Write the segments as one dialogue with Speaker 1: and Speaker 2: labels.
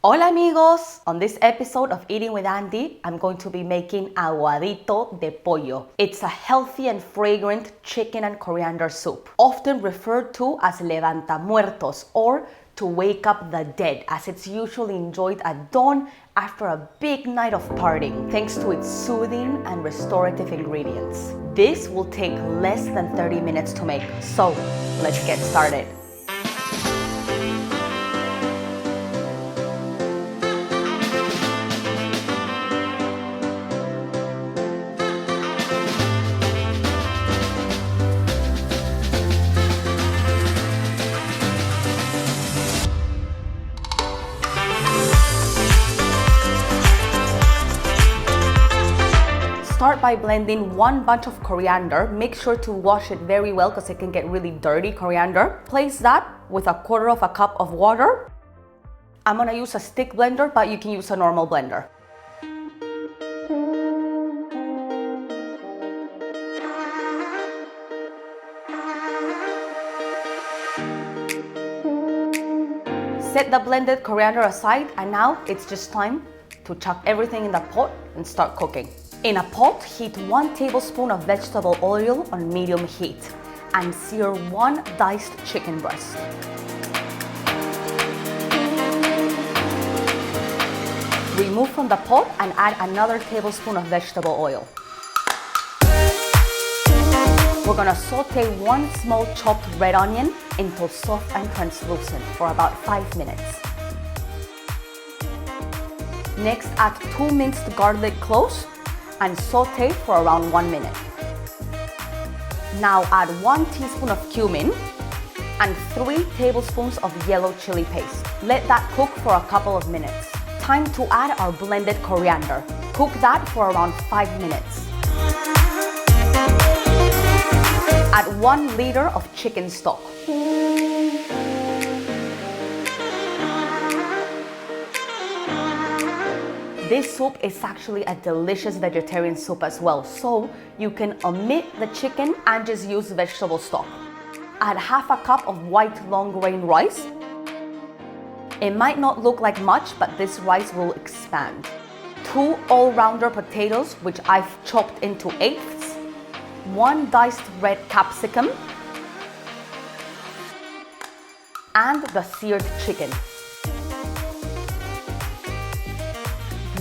Speaker 1: Hola amigos! On this episode of Eating with Andy, I'm going to be making Aguadito de Pollo. It's a healthy and fragrant chicken and coriander soup, often referred to as levanta muertos or to wake up the dead, as it's usually enjoyed at dawn after a big night of partying, thanks to its soothing and restorative ingredients. This will take less than 30 minutes to make, so let's get started. Start by blending one bunch of coriander. Make sure to wash it very well because it can get really dirty, coriander. Place that with 1/4 cup of water. I'm gonna use a stick blender, but you can use a normal blender. Set the blended coriander aside, and now it's just time to chuck everything in the pot and start cooking. In a pot, heat 1 tablespoon of vegetable oil on medium heat and sear 1 diced chicken breast. Remove from the pot and add another tablespoon of vegetable oil. We're gonna saute 1 small chopped red onion until soft and translucent for about 5 minutes. Next, add 2 minced garlic cloves and saute for around 1 minute. Now add 1 teaspoon of cumin and 3 tablespoons of yellow chili paste. Let that cook for a couple of minutes. Time to add our blended coriander. Cook that for around 5 minutes. Add 1 liter of chicken stock. This soup is actually a delicious vegetarian soup as well, so you can omit the chicken and just use vegetable stock. Add 1/2 cup of white long grain rice. It might not look like much, but this rice will expand. 2 all-rounder potatoes, which I've chopped into 1/8. 1 diced red capsicum. And the seared chicken.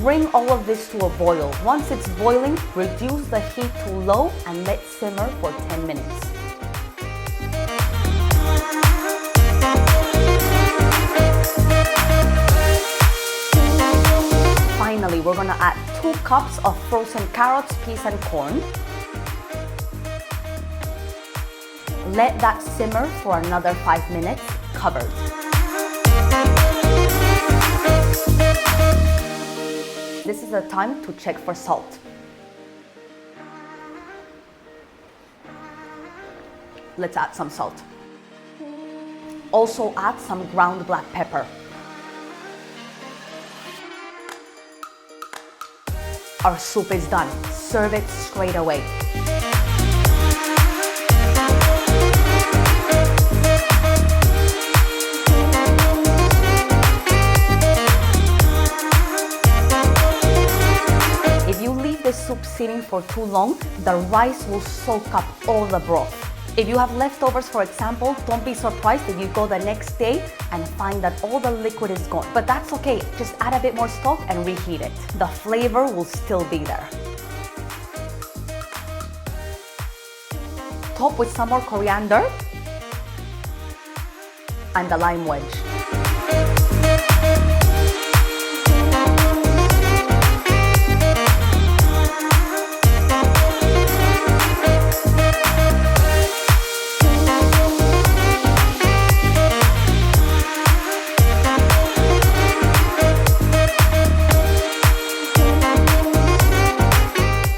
Speaker 1: Bring all of this to a boil. Once it's boiling, reduce the heat to low and let simmer for 10 minutes. Finally, we're gonna add 2 cups of frozen carrots, peas, and corn. Let that simmer for another 5 minutes, covered. This is the time to check for salt. Let's add some salt. Also add some ground black pepper. Our soup is done. Serve it straight away. Soup sitting for too long, the rice will soak up all the broth. If you have leftovers, for example, don't be surprised if you go the next day and find that all the liquid is gone. But that's okay, just add a bit more stock and reheat it. The flavor will still be there. Top with some more coriander and the lime wedge.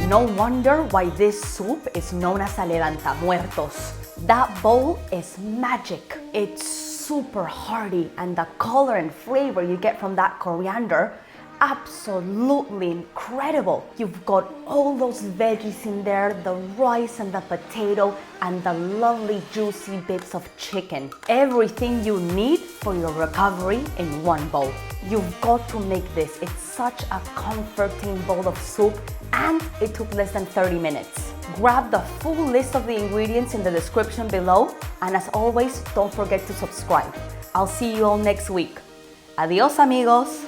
Speaker 1: No wonder why this soup is known as a levanta muertos. That bowl is magic. It's super hearty, and the color and flavor you get from that coriander absolutely incredible. You've got all those veggies in there, the rice and the potato, and the lovely juicy bits of chicken. Everything you need for your recovery in one bowl. You've got to make this. It's such a comforting bowl of soup, and it took less than 30 minutes. Grab the full list of the ingredients in the description below, and as always, don't forget to subscribe. I'll see you all next week. Adios, amigos.